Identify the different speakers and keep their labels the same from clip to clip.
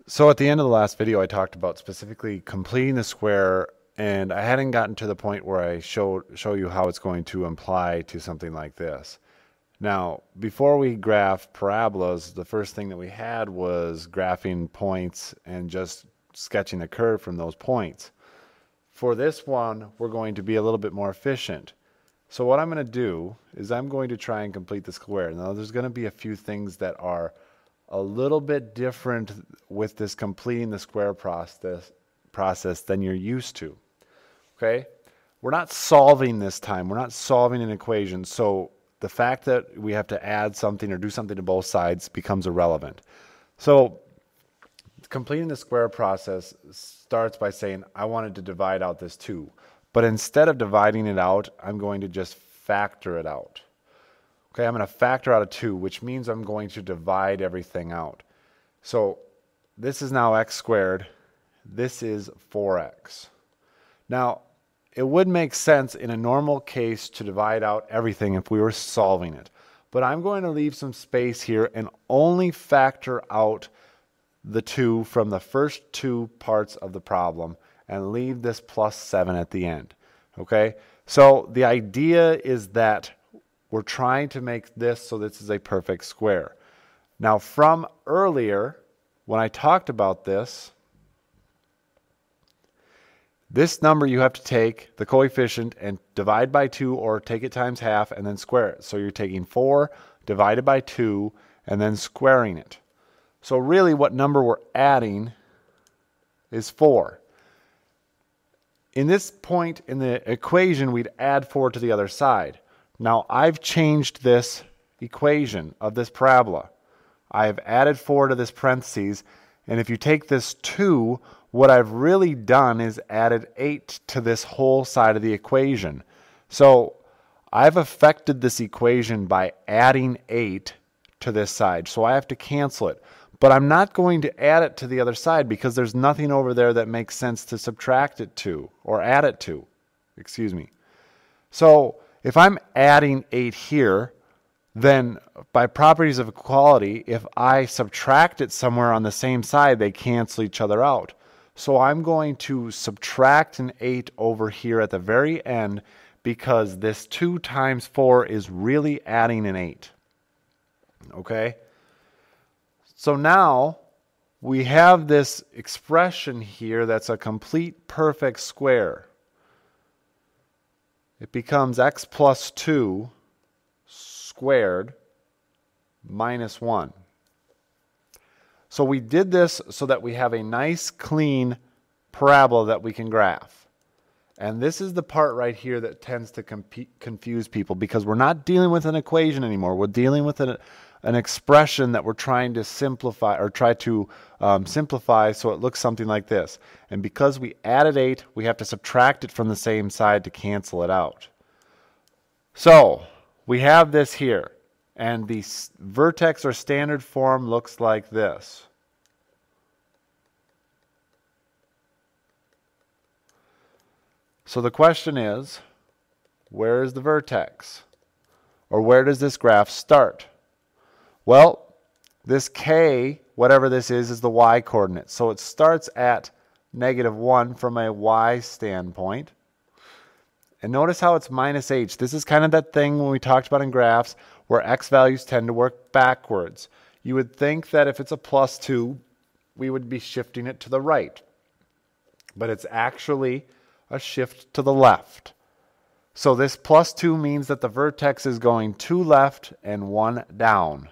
Speaker 1: So at the end of the last video, I talked about specifically completing the square, and I hadn't gotten to the point where I show you how it's going to apply to something like this. Now, before we graph parabolas, the first thing that we had was graphing points and just sketching the curve from those points. For this one, we're going to be a little bit more efficient. So what I'm going to do is I'm going to try and complete the square. Now, there's going to be a few things that are a little bit different with this completing the square process than you're used to. Okay? We're not solving this time. We're not solving an equation. So the fact that we have to add something or do something to both sides becomes irrelevant. So completing the square process starts by saying, I wanted to divide out this 2. But instead of dividing it out, I'm going to just factor it out. Okay, I'm going to factor out a 2, which means I'm going to divide everything out. So this is now x squared. This is 4x. Now, it would make sense in a normal case to divide out everything if we were solving it. But I'm going to leave some space here and only factor out the 2 from the first 2 parts of the problem and leave this plus 7 at the end. Okay? So the idea is that we're trying to make this so this is a perfect square. Now, from earlier, when I talked about this number you have to take the coefficient and divide by 2 or take it times half and then square it. So you're taking 4 divided by 2 and then squaring it. So really what number we're adding is 4. In this point in the equation, we'd add 4 to the other side. Now I've changed this equation of this parabola. I've added 4 to this parentheses, and if you take this 2, what I've really done is added 8 to this whole side of the equation. So I've affected this equation by adding 8 to this side. So I have to cancel it. But I'm not going to add it to the other side because there's nothing over there that makes sense to subtract it to or add it to. Excuse me. So if I'm adding 8 here, then by properties of equality, if I subtract it somewhere on the same side, they cancel each other out. So I'm going to subtract an 8 over here at the very end because this 2 times 4 is really adding an 8. Okay? So now we have this expression here that's a complete perfect square. It becomes x plus 2 squared minus 1. So we did this so that we have a nice clean parabola that we can graph. And this is the part right here that tends to confuse people because we're not dealing with an equation anymore. We're dealing with an expression that we're trying to simplify or try to simplify so it looks something like this. And because we added 8, we have to subtract it from the same side to cancel it out. So we have this here. And the vertex or standard form looks like this. So the question is, where is the vertex? Or where does this graph start? Well, this k, whatever this is the y coordinate. So it starts at -1 from a y standpoint. And notice how it's minus h. This is kind of that thing when we talked about in graphs where x values tend to work backwards. You would think that if it's a plus 2, we would be shifting it to the right. But it's actually a shift to the left. So this plus 2 means that the vertex is going 2 left and 1 down.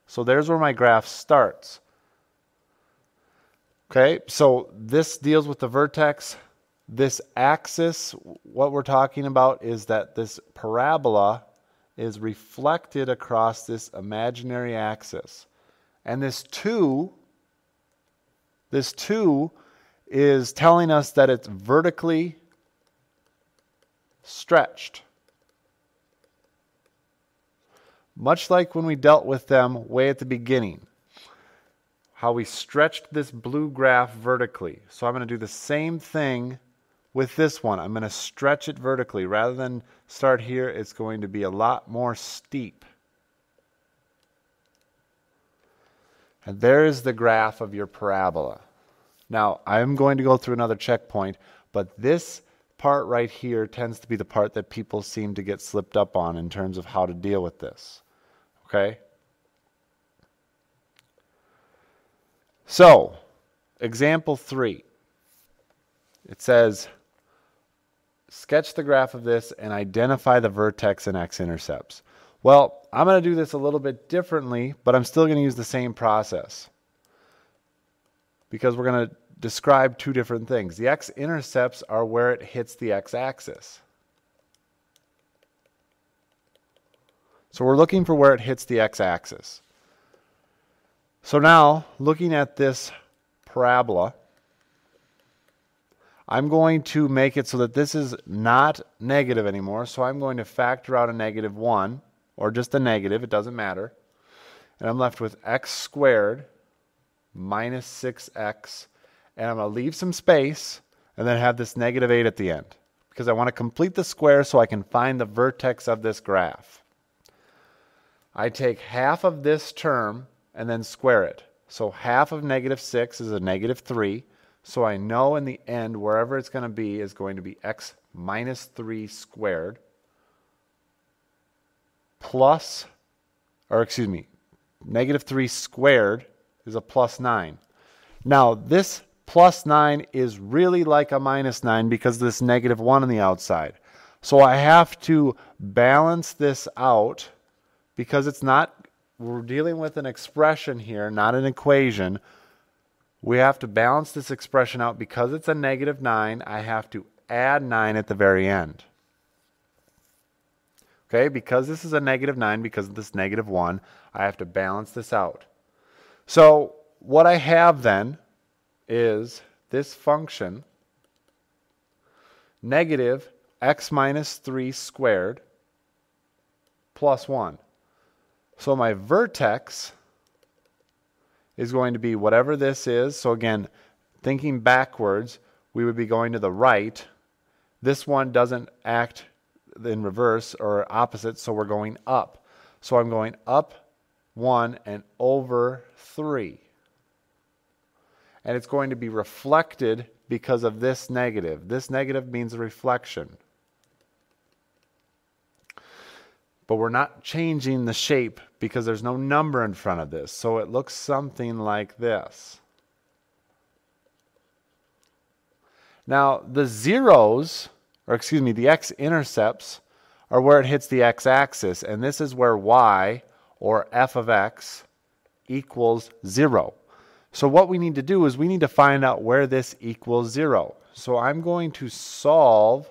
Speaker 1: So there's where my graph starts. Okay, so this deals with the vertex. This axis, what we're talking about is that this parabola is reflected across this imaginary axis. And this 2 is telling us that it's vertically stretched. Much like when we dealt with them way at the beginning. How we stretched this blue graph vertically. So I'm going to do the same thing with this one. I'm going to stretch it vertically. Rather than start here, it's going to be a lot more steep. And there is the graph of your parabola. Now, I'm going to go through another checkpoint, but this part right here tends to be the part that people seem to get slipped up on in terms of how to deal with this. Okay? So, example 3. It says, sketch the graph of this and identify the vertex and x-intercepts. Well, I'm going to do this a little bit differently, but I'm still going to use the same process because we're going to describe two different things. The x-intercepts are where it hits the x-axis. So we're looking for where it hits the x-axis. So now, looking at this parabola, I'm going to make it so that this is not negative anymore. So I'm going to factor out a -1, or just a negative, it doesn't matter. And I'm left with x squared minus 6x. And I'm going to leave some space and then have this -8 at the end, because I want to complete the square so I can find the vertex of this graph. I take half of this term and then square it. So half of -6 is a -3. So I know in the end, wherever it's going to be is going to be x minus 3 squared plus, or excuse me, -3 squared is a plus 9. Now this plus 9 is really like a -9 because of this -1 on the outside. So I have to balance this out because it's not, we're dealing with an expression here, not an equation. We have to balance this expression out because it's a -9. I have to add 9 at the very end. Okay, because this is a -9, because of this -1, I have to balance this out. So what I have then is this function, negative x minus 3 squared plus 1. So my vertex is going to be whatever this is. So again, thinking backwards, we would be going to the right. This one doesn't act in reverse or opposite, so we're going up. So I'm going up 1 and over 3. And it's going to be reflected because of this negative. This negative means a reflection. But we're not changing the shape because there's no number in front of this. So it looks something like this. Now the zeros, or excuse me, the x-intercepts are where it hits the x-axis. And this is where y, or f of x, equals 0. So what we need to do is we need to find out where this equals 0. So I'm going to solve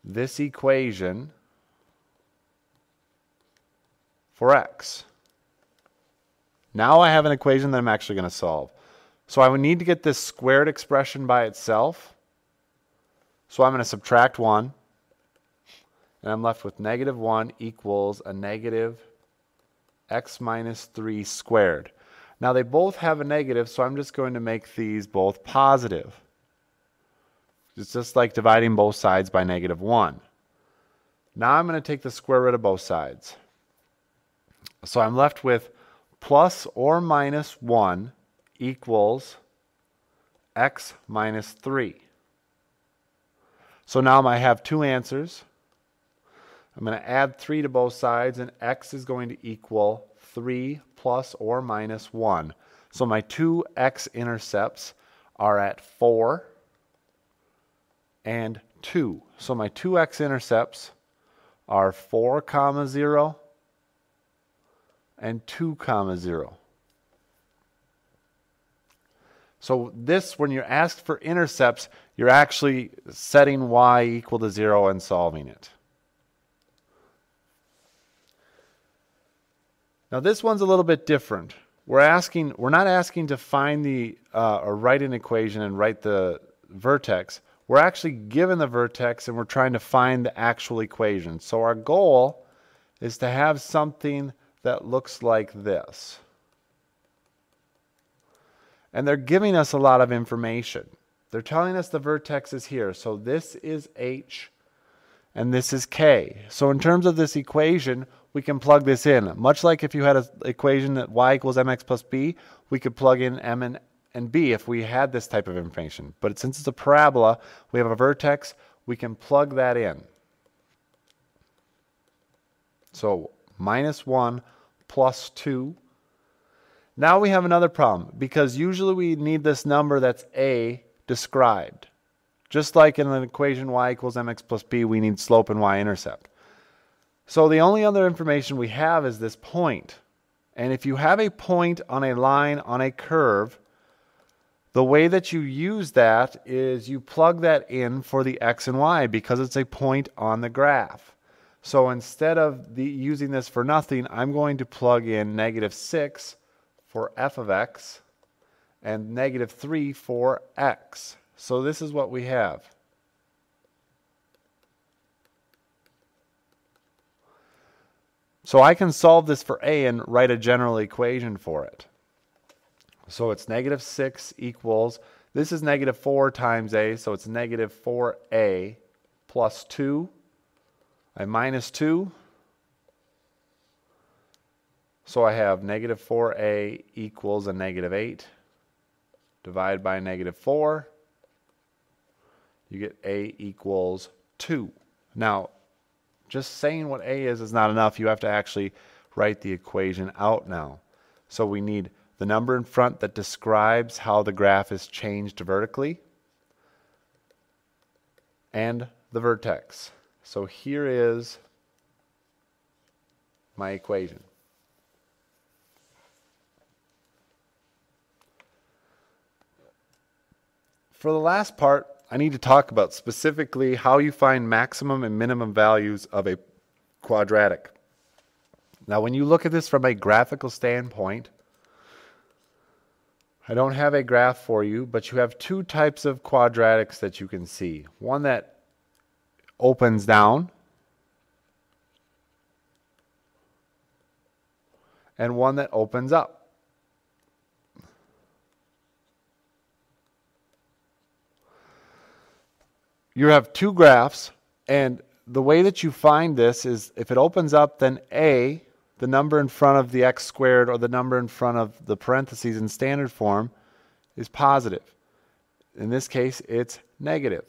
Speaker 1: this equation for x. Now I have an equation that I'm actually going to solve. So I would need to get this squared expression by itself. So I'm going to subtract 1. And I'm left with -1 equals a negative x minus 3 squared. Now they both have a negative, so I'm just going to make these both positive. It's just like dividing both sides by -1. Now I'm going to take the square root of both sides. So I'm left with plus or minus 1 equals x minus 3. So now I have two answers. I'm going to add 3 to both sides, and x is going to equal 3 plus or minus 1. So my two x-intercepts are at 4 and 2. So my two x-intercepts are 4, 0 and 2, 0. So this, when you're asked for intercepts, you're actually setting y equal to 0 and solving it. Now this one's a little bit different. We're not asking to find the or write an equation and write the vertex. We're actually given the vertex and we're trying to find the actual equation. So our goal is to have something that looks like this. And they're giving us a lot of information. They're telling us the vertex is here. So this is h and this is k. So in terms of this equation, we can plug this in. Much like if you had an equation that y equals mx plus b, we could plug in m and b if we had this type of information. But since it's a parabola, we have a vertex, we can plug that in. So minus 1 plus 2. Now we have another problem, because usually we need this number that's a described. Just like in an equation y equals mx plus b, we need slope and y-intercept. So the only other information we have is this point. And if you have a point on a line on a curve, the way that you use that is you plug that in for the x and y because it's a point on the graph. So instead of using this for nothing, I'm going to plug in -6 for f of x and -3 for x. So this is what we have. So I can solve this for a and write a general equation for it. So it's -6 equals, this is -4 times a, so it's -4a plus 2. I minus 2. So I have -4a equals a -8. Divide by -4. You get a equals 2. Now, just saying what a is not enough. You have to actually write the equation out now. So we need the number in front that describes how the graph is changed vertically and the vertex. So here is my equation. For the last part, I need to talk about specifically how you find maximum and minimum values of a quadratic. Now, when you look at this from a graphical standpoint, I don't have a graph for you, but you have two types of quadratics that you can see. One that opens down and one that opens up. You have two graphs, and the way that you find this is if it opens up, then a, the number in front of the x squared or the number in front of the parentheses in standard form, is positive. In this case, it's negative.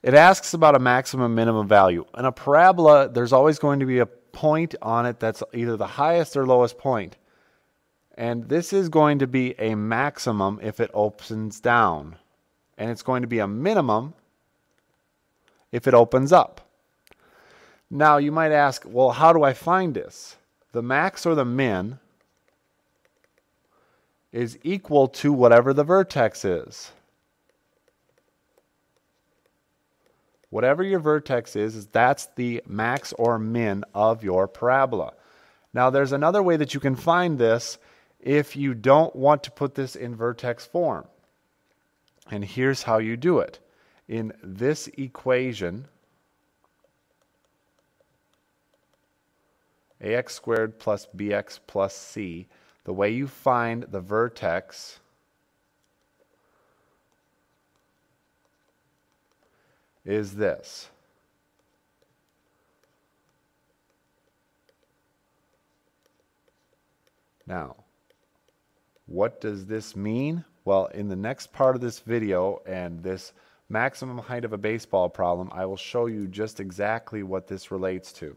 Speaker 1: It asks about a maximum minimum value. In a parabola, there's always going to be a point on it that's either the highest or lowest point. And this is going to be a maximum if it opens down. And it's going to be a minimum if it opens up. Now you might ask, well, how do I find this? The max or the min is equal to whatever the vertex is. Whatever your vertex is that's the max or min of your parabola. Now there's another way that you can find this if you don't want to put this in vertex form. And here's how you do it. In this equation, ax squared plus bx plus c, the way you find the vertex is this. Now, what does this mean? Well, in the next part of this video and this maximum height of a baseball problem, I will show you just exactly what this relates to.